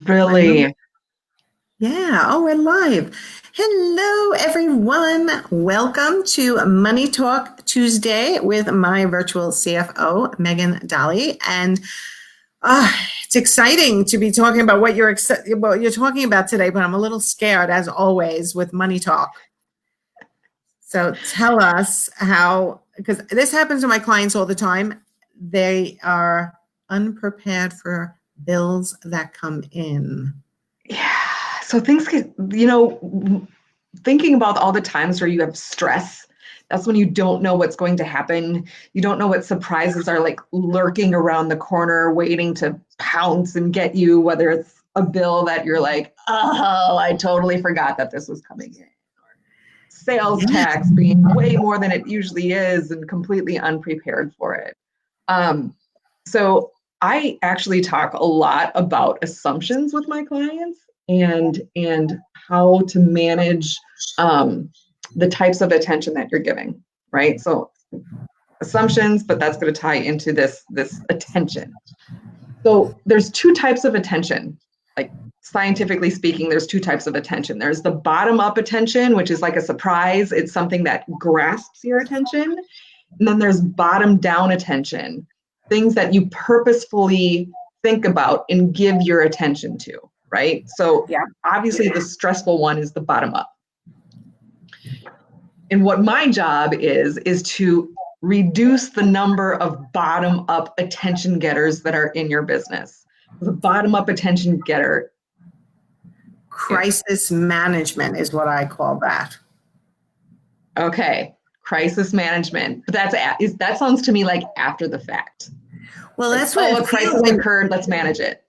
Really? Yeah. Oh, we're live. Hello, everyone. Welcome to Money Talk Tuesday with my virtual CFO, Megan Dolly. And it's exciting to be talking about what you're talking about today, but I'm a little scared, as always, with Money Talk. So tell us how, because this happens to my clients all the time. They are unprepared for bills that come in. Yeah. So things get, thinking about all the times where you have stress, that's when you don't know what's going to happen. You don't know what surprises are like lurking around the corner, waiting to pounce and get you, whether it's a bill that you're like, oh, I totally forgot that this was coming in. Or sales tax being way more than it usually is and completely unprepared for it. So I actually talk a lot about assumptions with my clients and how to manage the types of attention that you're giving, right? So assumptions, but that's going to tie into this attention. So there's two types of attention. Like scientifically speaking, there's two types of attention. There's the bottom up attention, which is like a surprise. It's something that grasps your attention. And then there's bottom down attention, things that you purposefully think about and give your attention to, right? So obviously the stressful one is the bottom up. And what my job is to reduce the number of bottom up attention getters that are in your business. The bottom up attention getter. Crisis management is what I call that. Okay. Crisis management. But that sounds to me like after the fact. Well, like, that's what a crisis occurred. Let's manage it.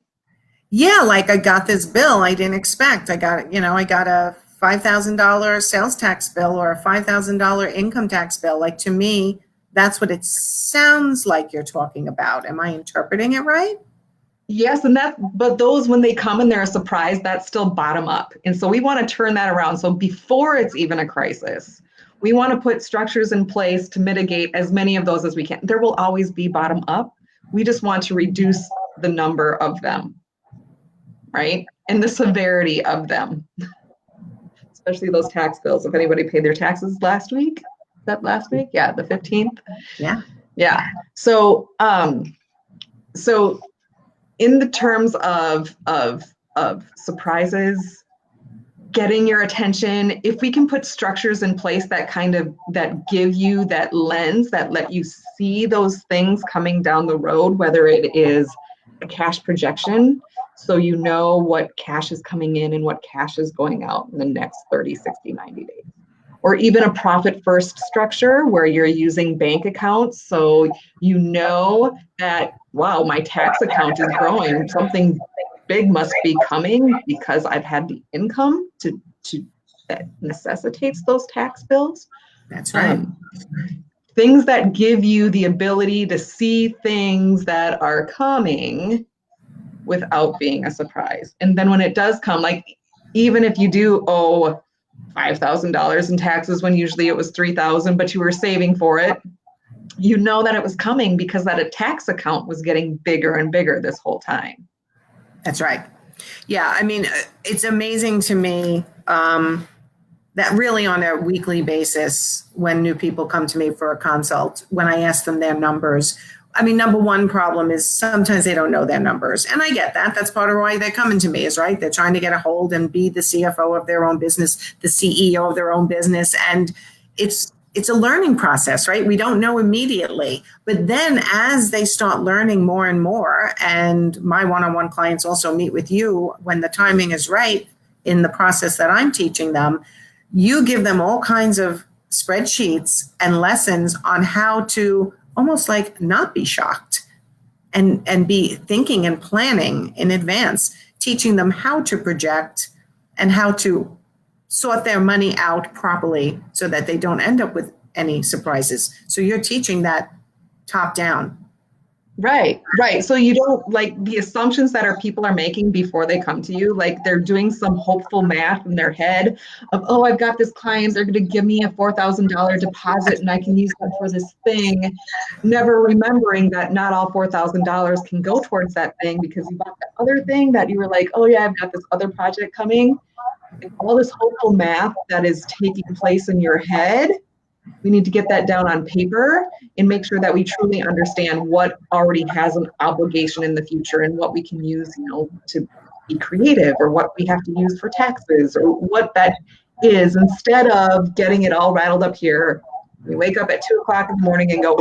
Yeah, like I got this bill I didn't expect. I got a $5,000 sales tax bill or a $5,000 income tax bill. Like, to me, that's what it sounds like you're talking about. Am I interpreting it right? Yes, but those, when they come and they're a surprise, that's still bottom up. And so we want to turn that around. So before it's even a crisis, we want to put structures in place to mitigate as many of those as we can. There will always be bottom up. We just want to reduce the number of them, right? And the severity of them, especially those tax bills. If anybody paid their taxes last week, Yeah, the 15th. Yeah. So, in the terms of surprises, getting your attention, if we can put structures in place that give you that lens, that let you see those things coming down the road, whether it is a cash projection, so you know what cash is coming in and what cash is going out in the next 30, 60, 90 days. Or even a profit first structure where you're using bank accounts. So you know that, wow, my tax account is growing. Something big must be coming because I've had the income to that necessitates those tax bills. That's right. Things that give you the ability to see things that are coming without being a surprise. And then when it does come, like even if you do owe $5,000 in taxes when usually it was $3,000, but you were saving for it, you know that it was coming because that tax account was getting bigger and bigger this whole time. That's right. Yeah, I mean, it's amazing to me that really on a weekly basis, when new people come to me for a consult, when I ask them their numbers, I mean, number one problem is sometimes they don't know their numbers. And I get that. That's part of why they're coming to me is, right? They're trying to get a hold and be the CFO of their own business, the CEO of their own business. And it's a learning process, right? We don't know immediately. But then as they start learning more and more, and my one-on-one clients also meet with you when the timing is right in the process that I'm teaching them, you give them all kinds of spreadsheets and lessons on how to almost like not be shocked and be thinking and planning in advance, teaching them how to project and how to sort their money out properly so that they don't end up with any surprises. So you're teaching that top down. Right, right. So you don't like the assumptions that people are making before they come to you, like they're doing some hopeful math in their head of, oh, I've got this client, they're going to give me a $4,000 deposit and I can use them for this thing, never remembering that not all $4,000 can go towards that thing because you bought the other thing that you were like, oh yeah, I've got this other project coming. And all this hopeful math that is taking place in your head, we need to get that down on paper and make sure that we truly understand what already has an obligation in the future and what we can use, to be creative, or what we have to use for taxes, or what that is, instead of getting it all rattled up here. We wake up at 2 o'clock in the morning and go,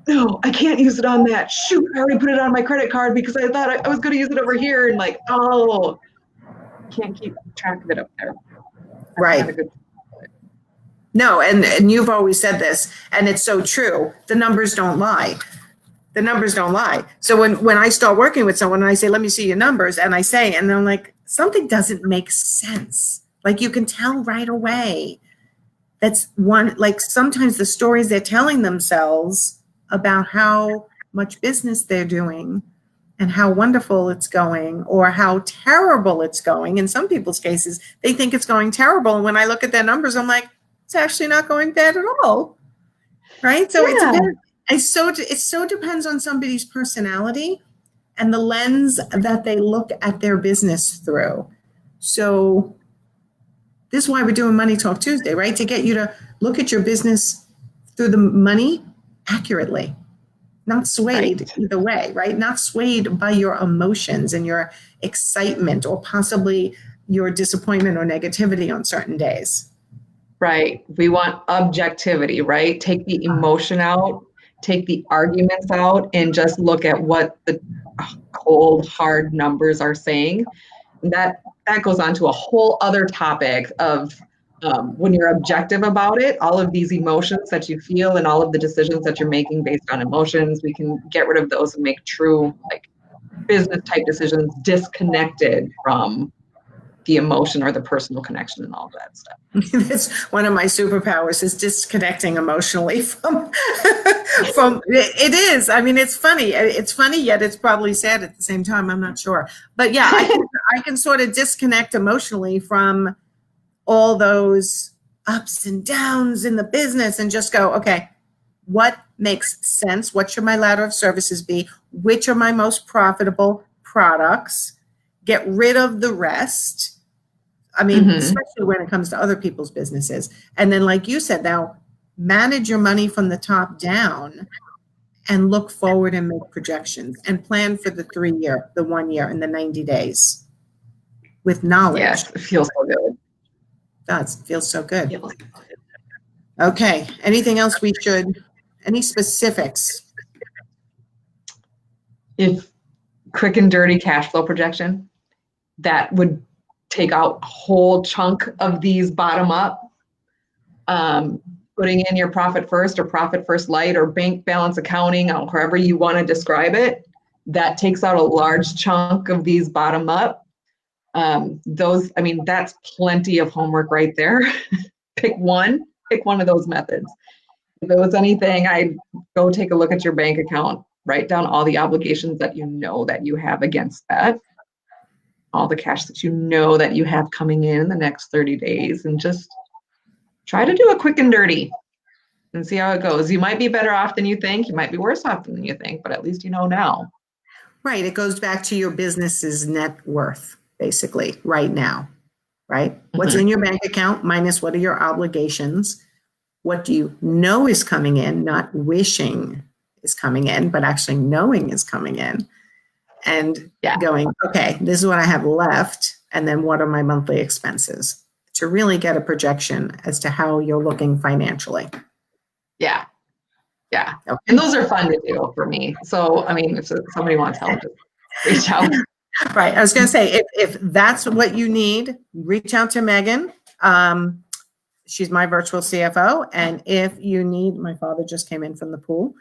no, I can't use it on that. Shoot, I already put it on my credit card because I thought I was going to use it over here. And like, oh, can't keep track of it up there. Right. No, and you've always said this, and it's so true. The numbers don't lie. The numbers don't lie. So when I start working with someone and I say, let me see your numbers, and I say, and I'm like, something doesn't make sense. Like you can tell right away. That's one, like sometimes the stories they're telling themselves about how much business they're doing and how wonderful it's going or how terrible it's going. In some people's cases, they think it's going terrible. And when I look at their numbers, I'm like, it's actually not going bad at all, right? So it so depends on somebody's personality and the lens that they look at their business through. So this is why we're doing Money Talk Tuesday, right? To get you to look at your business through the money accurately, not swayed either way, right? Not swayed by your emotions and your excitement or possibly your disappointment or negativity on certain days. Right. We want objectivity, right? Take the emotion out, take the arguments out, and just look at what the cold, hard numbers are saying. And that goes on to a whole other topic of when you're objective about it, all of these emotions that you feel and all of the decisions that you're making based on emotions, we can get rid of those and make true like business type decisions disconnected from the emotion or the personal connection and all of that stuff. That's one of my superpowers, is disconnecting emotionally from it is. I mean, it's funny. It's funny, yet it's probably sad at the same time. I'm not sure. But yeah, I can sort of disconnect emotionally from all those ups and downs in the business and just go, okay, what makes sense? What should my ladder of services be? Which are my most profitable products? Get rid of the rest. I mean, especially when it comes to other people's businesses. And then, like you said, now manage your money from the top down and look forward and make projections and plan for the 3 year, the 1 year, and the 90 days with knowledge. Yes, it feels so good. It feels so good. Okay. Anything else any specifics? If quick and dirty cash flow projection, that would take out a whole chunk of these bottom up, putting in your profit first or profit first light or bank balance accounting, or however you want to describe it. That takes out a large chunk of these bottom up. That's plenty of homework right there. Pick one of those methods. If it was anything, I'd go take a look at your bank account, write down all the obligations that you know that you have against that, all the cash that you know that you have coming in the next 30 days, and just try to do a quick and dirty and see how it goes. You might be better off than you think. You might be worse off than you think, but at least you know now. Right. It goes back to your business's net worth, basically, right now, right? What's in your bank account minus what are your obligations? What do you know is coming in, not wishing is coming in, but actually knowing is coming in. And going, okay, this is what I have left. And then what are my monthly expenses, to really get a projection as to how you're looking financially. Yeah. Okay. And those are fun to do for me. So, I mean, if somebody wants help, just reach out. Right. I was going to say, if that's what you need, reach out to Megan. She's my virtual CFO. And if you need, my father just came in from the pool.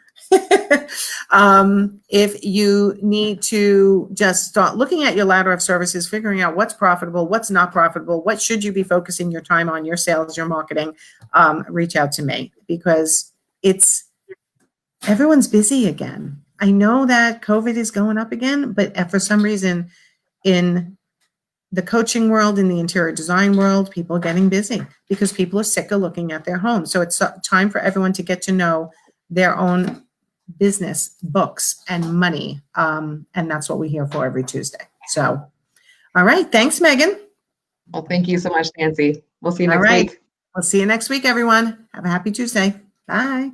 If you need to just start looking at your ladder of services, figuring out what's profitable, what's not profitable, what should you be focusing your time on, your sales, your marketing, reach out to me, because everyone's busy again. I know that COVID is going up again, but for some reason in the coaching world, in the interior design world, people are getting busy because people are sick of looking at their homes. So it's time for everyone to get to know their own business, books, and money. And that's what we're here for every Tuesday. So, all right. Thanks, Megan. Well, thank you so much, Nancy. We'll see you All next right. week. We'll see you next week, everyone. Have a happy Tuesday. Bye.